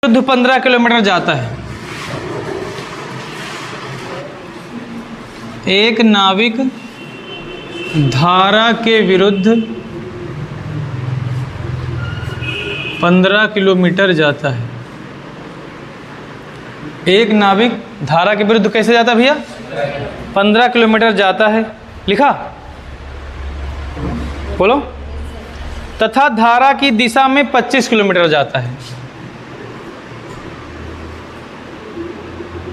विरुद्ध 15 किलोमीटर जाता है। एक नाविक धारा के विरुद्ध 15 किलोमीटर जाता है। एक नाविक धारा के विरुद्ध कैसे जाता है भैया? 15 किलोमीटर जाता है। लिखा? बोलो। तथा धारा की दिशा में 25 किलोमीटर जाता है।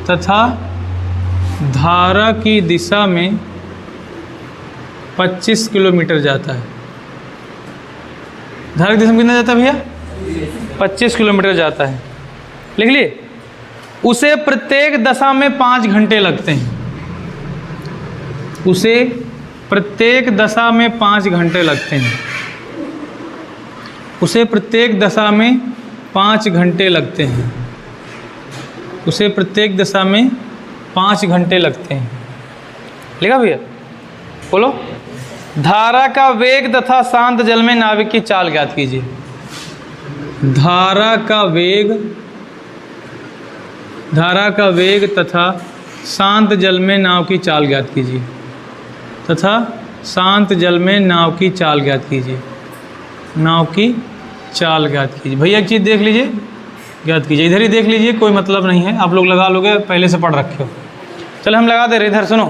तथा धारा की दिशा में 25 किलोमीटर जाता है। धारा की दिशा में कितना जाता है भैया? 25 किलोमीटर जाता है। लिख लिए? उसे प्रत्येक दशा में 5 घंटे लगते हैं। उसे प्रत्येक दशा में 5 घंटे लगते हैं। उसे प्रत्येक दशा में 5 घंटे लगते हैं। उसे प्रत्येक दशा में 5 घंटे लगते हैं। लिखा भैया? बोलो। धारा का वेग तथा शांत जल में नाविक की चाल ज्ञात कीजिए। धारा का वेग तथा शांत जल में नाव की चाल ज्ञात कीजिए। तथा शांत जल में नाव की चाल ज्ञात कीजिए। नाव की चाल ज्ञात कीजिए। भैया एक चीज़ देख लीजिए, ज्ञात कीजिए। इधर ही देख लीजिए, कोई मतलब नहीं है, आप लोग लगा लोगे, पहले से पढ़ रखे हो। चलो हम लगा दे रहे। इधर सुनो,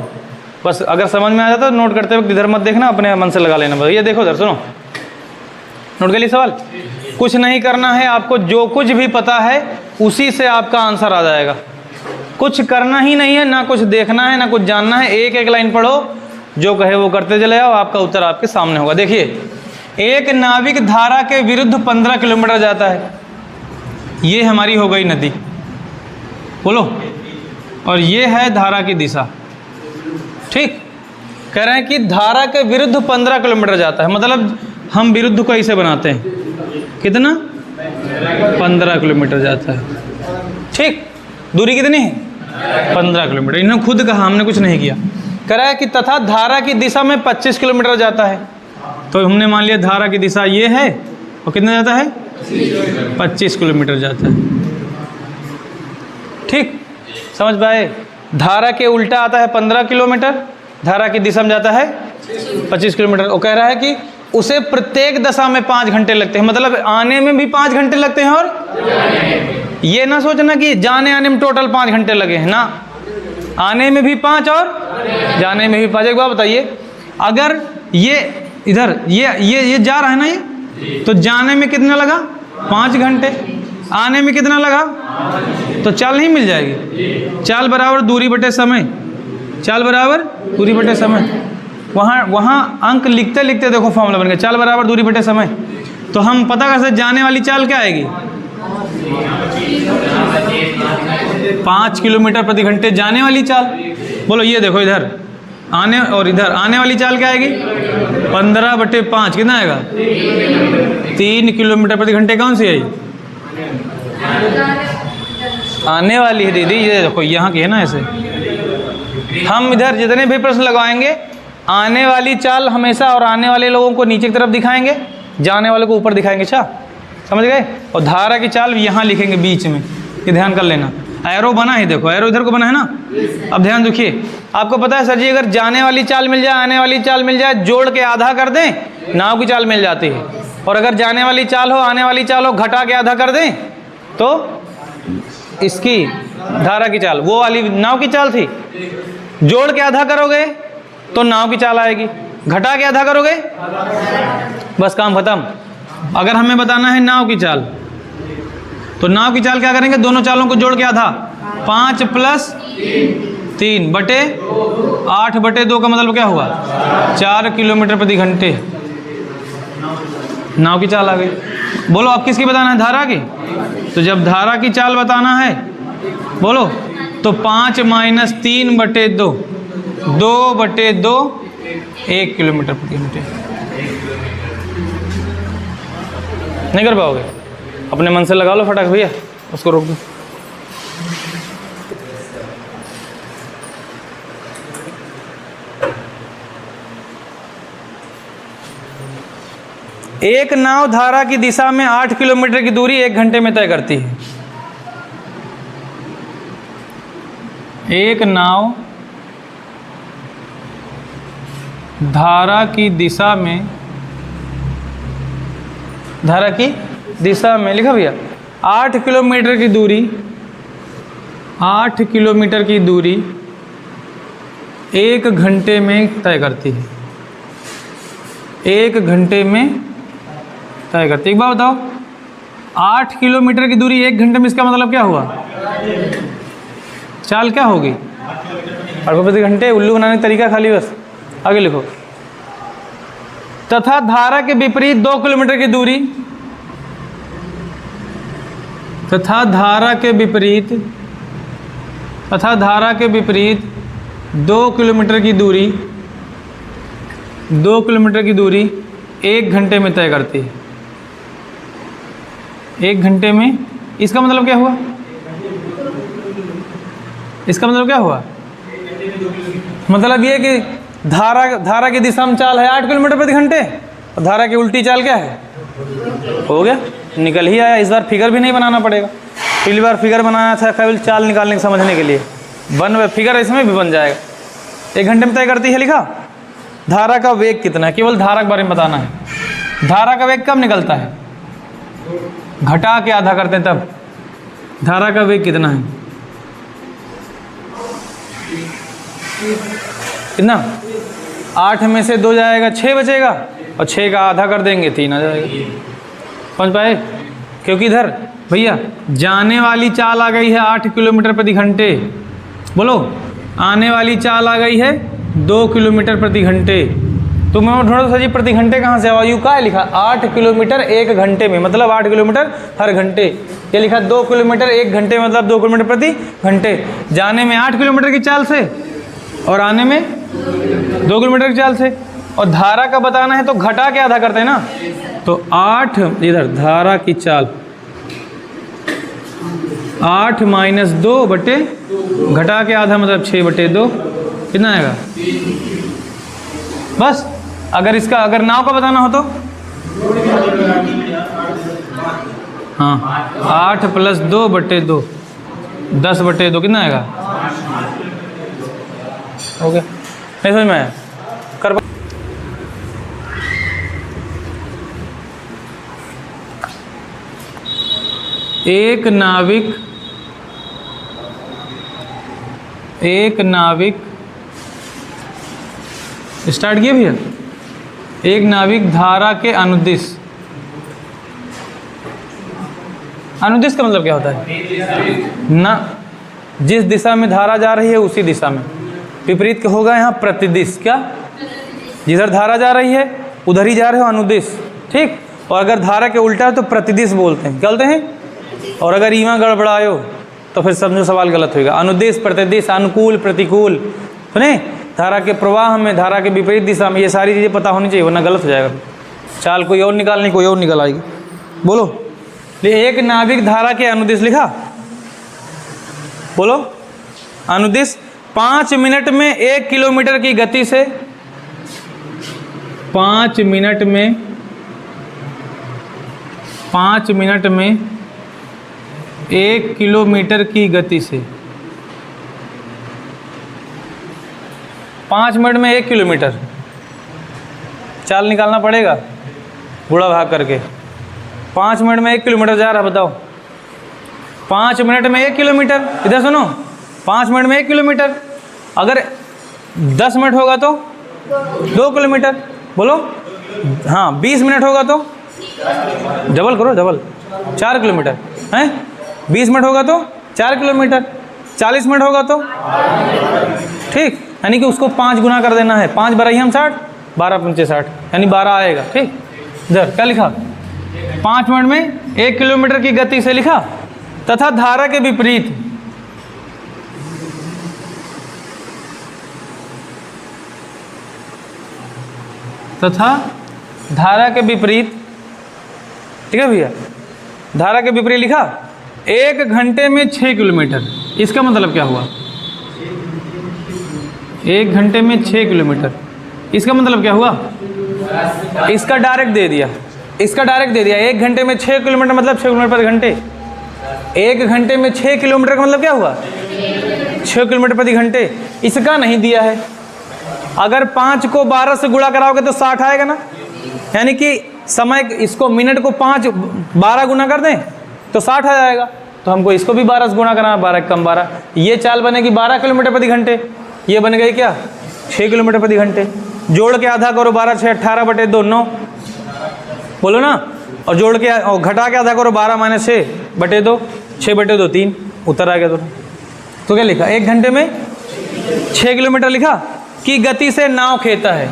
बस अगर समझ में आ जाता तो नोट करते वक्त इधर मत देखना, अपने मन से लगा लेना। बस ये देखो, इधर सुनो, नोट कर लिए सवाल। कुछ नहीं करना है आपको, जो कुछ भी पता है उसी से आपका आंसर आ जाएगा। कुछ करना ही नहीं है, ना कुछ देखना है ना कुछ जानना है। एक एक लाइन पढ़ो, जो कहे वो करते चले आओ, आपका उत्तर आपके सामने होगा। देखिए, एक नाविक धारा के विरुद्ध 15 किलोमीटर जाता है। ये हमारी हो गई नदी, बोलो, और ये है धारा की दिशा। ठीक, कह रहे हैं कि धारा के विरुद्ध 15 किलोमीटर जाता है। मतलब हम विरुद्ध को ऐसे बनाते हैं, कितना? 15 किलोमीटर जाता है। ठीक, दूरी कितनी है? 15 किलोमीटर। इन्होंने खुद कहा, हमने कुछ नहीं किया। कह रहा है कि तथा धारा की दिशा में 25 किलोमीटर जाता है। तो हमने मान लिया धारा की दिशा ये है, और कितना जाता है? 25 किलोमीटर जाता है। ठीक, समझ पाए? धारा के उल्टा आता है 15 किलोमीटर, धारा की दिशा में जाता है 25 किलोमीटर। वो कह रहा है कि उसे प्रत्येक दशा में 5 घंटे लगते हैं। मतलब आने में भी 5 घंटे लगते हैं, और ये ना सोचना कि जाने आने में टोटल 5 घंटे लगे हैं ना, आने में भी 5 और जाने में भी 5। एक बात बताइए, अगर ये इधर ये जा रहा है ना, ये तो जाने में कितना लगा? 5 घंटे। आने में कितना लगा? तो चाल नहीं मिल जाएगी। चाल बराबर दूरी बटे समय। चाल बराबर दूरी बटे समय। वहाँ अंक लिखते लिखते देखो फॉर्मूला बन गया, चाल बराबर दूरी बटे समय। तो हम पता कर सकते जाने वाली चाल क्या आएगी? 5 किलोमीटर प्रति घंटे जाने वाली चाल। बोलो, ये देखो, इधर आने और इधर आने वाली चाल क्या आएगी? 15/5 कितना आएगा? 3 किलोमीटर प्रति घंटे। कौन सी आई? आने वाली है दीदी, ये देखो यहाँ की है ना। ऐसे हम इधर जितने भी प्रश्न लगाएंगे, आने वाली चाल हमेशा, और आने वाले लोगों को नीचे की तरफ दिखाएंगे, जाने वाले को ऊपर दिखाएंगे। अच्छा, समझ गए? और धारा की चाल यहाँ लिखेंगे बीच में, ये ध्यान कर लेना। एरो बना है, देखो एरो इधर को बना है ना। अब ध्यान रखिए, आपको पता है सर जी, अगर जाने वाली चाल मिल जाए, आने वाली चाल मिल जाए, जोड़ के आधा कर दें, नाव की चाल मिल जाती है। और अगर जाने वाली चाल हो, आने वाली चाल हो, घटा के आधा कर दें, तो इसकी धारा की चाल, वो वाली नाव की चाल थी। जोड़ के आधा करोगे तो नाव की चाल आएगी, घटा के आधा करोगे बस काम खत्म। अगर हमें बताना है नाव की चाल, तो नाव की चाल क्या करेंगे? दोनों चालों को जोड़ के आधा, 5 + 3 बटे 8/2 का मतलब क्या हुआ? 4 किलोमीटर प्रति घंटे नाव की चाल आ गई। बोलो, अब किसकी बताना है? धारा की। तो जब धारा की चाल बताना है, बोलो, तो 5 - 3/2, 2/2, 1 किलोमीटर प्रति घंटे। नहीं कर पाओगे? अपने मन से लगा लो फटाक भैया, उसको रोक दो। एक नाव धारा की दिशा में 8 किलोमीटर की दूरी 1 घंटे में तय करती है। एक नाव धारा की दिशा में लिखा भैया 8 किलोमीटर की दूरी 8 किलोमीटर की दूरी 1 घंटे में तय करती है। 1 घंटे में तय करती है। एक बार बताओ, 8 किलोमीटर की दूरी 1 घंटे में, इसका मतलब क्या हुआ? चाल क्या होगी? 8 प्रति घंटे। उल्लू बनाने का तरीका खाली बस। आगे लिखो। तथा धारा के विपरीत 2 किलोमीटर की दूरी, तथा धारा के विपरीत 2 किलोमीटर की दूरी 2 किलोमीटर की दूरी 1 घंटे में तय करती है। 1 घंटे में, इसका मतलब क्या हुआ? इसका मतलब क्या हुआ? मतलब ये कि धारा की दिशा में चाल है 8 किलोमीटर प्रति घंटे, और धारा की उल्टी चाल क्या है? हो गया, निकल ही आया। इस बार फिगर भी नहीं बनाना पड़ेगा। पिछली बार फिगर बनाना था केवल चाल निकालने के समझने के लिए, फिगर इसमें भी बन जाएगा। 1 घंटे में तय करती है लिखा। धारा का वेग कितना है, केवल धारा के बारे में बताना है। धारा का वेग कब निकलता है? घटा के आधा करते हैं तब। धारा का वेग कितना है? कितना? 8 में से 2 जाएगा, 6 बचेगा, और 6 का आधा कर देंगे 3 आ जाएगा। समझ पाए? क्योंकि इधर भैया जाने वाली चाल आ गई है 8 किलोमीटर प्रति घंटे। बोलो, आने वाली चाल आ गई है 2 किलोमीटर प्रति घंटे। तो मैं थोड़ा सा जी प्रति घंटे कहाँ से? वायु का है लिखा 8 किलोमीटर 1 घंटे में, मतलब 8 किलोमीटर हर घंटे। ये लिखा 2 किलोमीटर 1 घंटे, मतलब 2 किलोमीटर प्रति घंटे। जाने में 8 किलोमीटर की चाल से और आने में 2 किलोमीटर की चाल से। और धारा का बताना है तो घटा के आधा करते हैं ना। तो 8 इधर धारा की चाल 8 माइनस 2 बटे घटा के आधा, मतलब 6 बटे 2 कितना आएगा? बस। अगर नाव का बताना हो तो हाँ, 8 प्लस 2 बटे 2 10 बटे 2 कितना आएगा? हो गया? नहीं समझ में आया? कर एक नाविक स्टार्ट किए भैया। एक नाविक धारा के अनुदिश का मतलब क्या होता है? ना, जिस दिशा में धारा जा रही है उसी दिशा में। विपरीत का होगा यहाँ प्रतिदिश। क्या? जिधर धारा जा रही है उधर ही जा रहे हो, अनुदिश। ठीक। और अगर धारा के उल्टा है तो प्रतिदिश बोलते हैं। क्या बोलते हैं? और अगर ईमा गड़बड़ायो तो फिर समझो सवाल गलत होगा। अनुदिश, प्रतिदिश, अनुकूल, प्रतिकूल। सुने? धारा के प्रवाह में, धारा के विपरीत दिशा में, ये सारी चीज़ें पता होनी चाहिए, वरना गलत हो जाएगा। चाल कोई और निकालनी, कोई और निकल आएगी। बोलो, एक नाविक धारा के अनुदिश लिखा। बोलो, अनुदिश 5 मिनट में 1 किलोमीटर की गति से 5 मिनट में 1 किलोमीटर की गति से 5 मिनट में 1 किलोमीटर चाल निकालना पड़ेगा गुणा भाग करके। 5 मिनट में 1 किलोमीटर जा रहा है, बताओ। 5 मिनट में 1 किलोमीटर, इधर सुनो, 5 मिनट में 1 किलोमीटर। अगर 10 मिनट होगा तो 2 किलोमीटर। बोलो, हाँ, 20 मिनट होगा तो डबल करो, डबल 4 किलोमीटर हैं। 20 मिनट होगा तो 4 किलोमीटर। 40 मिनट होगा तो ठीक, यानी कि उसको 5 गुना कर देना है। 5 बराई हम 60, 12 पंचे 60, यानी 12 आएगा। ठीक। इधर क्या लिखा? 5 मिनट में 1 किलोमीटर की गति से लिखा। तथा धारा के विपरीत, ठीक है भैया, धारा के विपरीत लिखा 1 घंटे में 6 किलोमीटर। इसका मतलब क्या हुआ? 1 घंटे में 6 किलोमीटर, इसका मतलब क्या हुआ? इसका डायरेक्ट दे दिया, 1 घंटे में 6 किलोमीटर मतलब 6 किलोमीटर प्रति घंटे। 1 घंटे में 6 किलोमीटर का मतलब क्या हुआ? 6 किलोमीटर प्रति घंटे। इसका नहीं दिया है। अगर 5 को 12 से गुणा कराओगे तो 60 आएगा ना, यानी कि समय, इसको मिनट को 12 गुना कर दें तो 60 आ जाएगा। तो हमको इसको भी 12 से गुणा करना है, 12 कम 12, ये चाल बनेगी 12 किलोमीटर प्रति घंटे, ये बन गई क्या 6 किलोमीटर प्रति घंटे। जोड़ के आधा करो, 12 6 18 बटे 2 9, बोलो ना, और जोड़ के और घटा के आधा करो, 12 माइनस 6 बटे 2, 6 बटे 2 3, उत्तर आ गया। तो क्या लिखा, 1 घंटे में 6 किलोमीटर लिखा। की गति से नाव खेता है,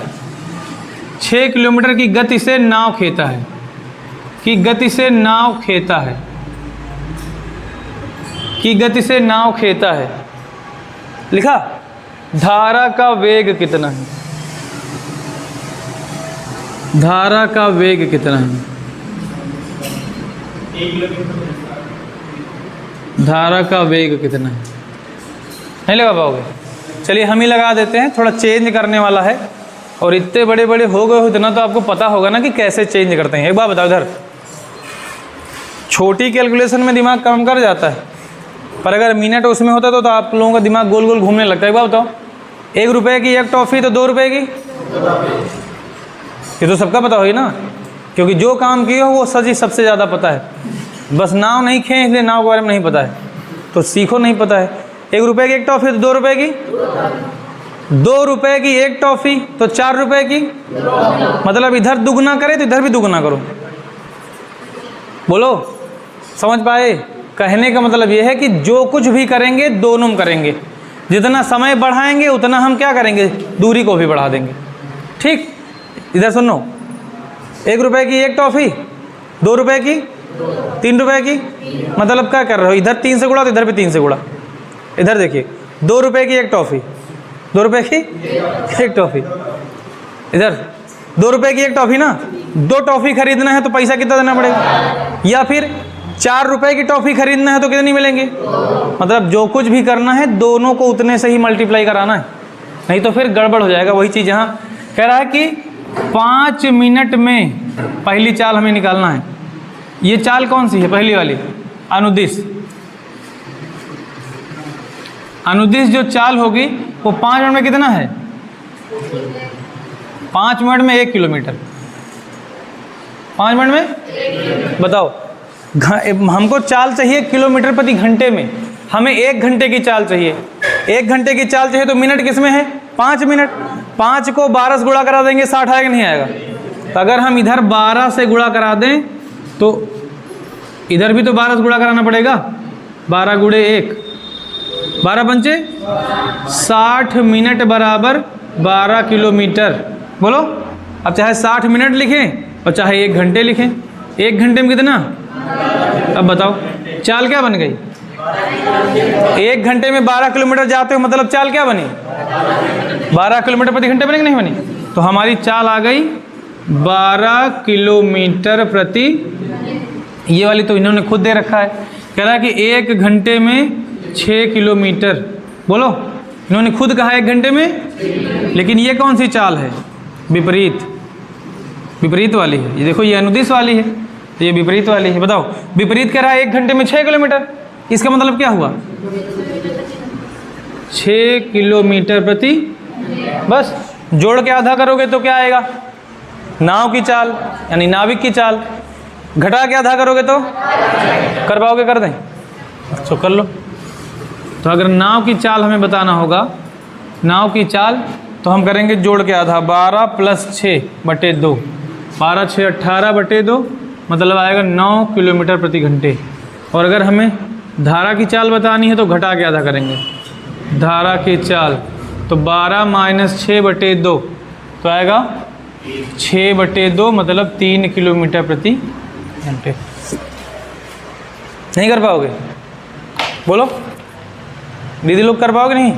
6 किलोमीटर की गति से नाव खेता है, की गति से नाव खेता है, की गति से नाव खेता है लिखा। धारा का वेग कितना है, धारा का वेग कितना है, धारा का वेग कितना है, नहीं लगा पाओगे। चलिए हम ही लगा देते हैं, थोड़ा चेंज करने वाला है, और इतने बड़े बड़े हो गए हो इतना तो आपको पता होगा ना कि कैसे चेंज करते हैं। एक बात बताओ, इधर छोटी कैलकुलेशन में दिमाग काम कर जाता है, पर अगर मिनट उसमें होता तो आप लोगों का दिमाग गोल गोल घूमने लगता है। एक बात बताओ, 1 रुपये की एक टॉफ़ी तो 2 रुपये की, ये तो सबका पता होगी ना, क्योंकि जो काम किए हो वो सच ही सबसे ज़्यादा पता है। बस नाव नहीं खे इसलिए नाव के बारे में नहीं पता है, तो सीखो नहीं पता है। 1 रुपये की एक टॉफ़ी तो 2 रुपये की, 2 रुपये की एक टॉफ़ी तो 4 रुपये की, मतलब इधर दुगना करे तो इधर भी दुगना करो। बोलो, समझ पाए? कहने का मतलब ये है कि जो कुछ भी करेंगे दोनों में करेंगे, जितना समय बढ़ाएंगे उतना हम क्या करेंगे, दूरी को भी बढ़ा देंगे। ठीक, इधर सुनो, 1 रुपये की एक टॉफ़ी, 2 रुपये की, 3 रुपये की, मतलब क्या कर रहे हो, इधर 3 से गुणा तो इधर भी 3 से गुणा। इधर देखिए, 2 रुपये की एक टॉफ़ी, 2 रुपये की एक टॉफ़ी, इधर 2 रुपये की एक टॉफ़ी ना, 2 टॉफ़ी खरीदना है तो पैसा कितना देना पड़ेगा, या फिर 4 रुपये की टॉफ़ी खरीदना है तो कितनी मिलेंगे। मतलब जो कुछ भी करना है दोनों को उतने से ही मल्टीप्लाई कराना है, नहीं तो फिर गड़बड़ हो जाएगा। वही चीज़ यहाँ कह रहा है कि 5 मिनट में पहली चाल हमें निकालना है। ये चाल कौन सी है, पहली वाली अनुदिश। अनुदिश जो चाल होगी वो 5 मिनट में कितना है, 5 मिनट में 1 किलोमीटर, 5 मिनट में बताओ। हमको चाल चाहिए किलोमीटर प्रति घंटे में, हमें 1 घंटे की चाल चाहिए। 1 घंटे की चाल चाहिए तो मिनट किस में है, 5 मिनट। 5 को 12 से गुणा करा देंगे 60 आएगा नहीं आएगा। तो अगर हम इधर 12 से गुणा करा दें तो इधर भी तो 12 से गुणा कराना पड़ेगा। 12 गुणे 1, 12 पंचे 60 मिनट बराबर 12 किलोमीटर। बोलो, अब चाहे 60 मिनट लिखें और चाहे 1 घंटे लिखें। 1 घंटे में कितना, अब बताओ चाल क्या बन गई। 1 घंटे में 12 किलोमीटर जाते हो, मतलब चाल क्या बनी, 12 किलोमीटर प्रति घंटे बनी कि नहीं बनी। तो हमारी चाल आ गई 12 किलोमीटर प्रति, ये वाली तो इन्होंने खुद दे रखा है, कह रहा है कि 1 घंटे में 6 किलोमीटर। बोलो, इन्होंने खुद कहा 1 घंटे में, लेकिन ये कौन सी चाल है, विपरीत, विपरीत वाली है। ये देखो, ये अनुदिश वाली है, तो ये विपरीत वाली है। बताओ, विपरीत कह रहा है 1 घंटे में 6 किलोमीटर, इसका मतलब क्या हुआ, 6 किलोमीटर प्रति। बस जोड़ के आधा करोगे तो क्या आएगा, नाव की चाल यानी नाविक की चाल। घटा के आधा करोगे तो कर पाओगे, कर दें तो कर लो। तो अगर नाव की चाल हमें बताना होगा, नाव की चाल, तो हम करेंगे जोड़ के आधा, 12 + 6 बटे 2, 12 6 18 बटे 2, मतलब आएगा 9 किलोमीटर प्रति घंटे। और अगर हमें धारा की चाल बतानी है तो घटा के आधा करेंगे, धारा की चाल, तो 12 - 6 बटे 2 तो आएगा 6 बटे 2, मतलब 3 किलोमीटर प्रति घंटे। नहीं कर पाओगे, बोलो दीदी लोग कर पाओगे नहीं।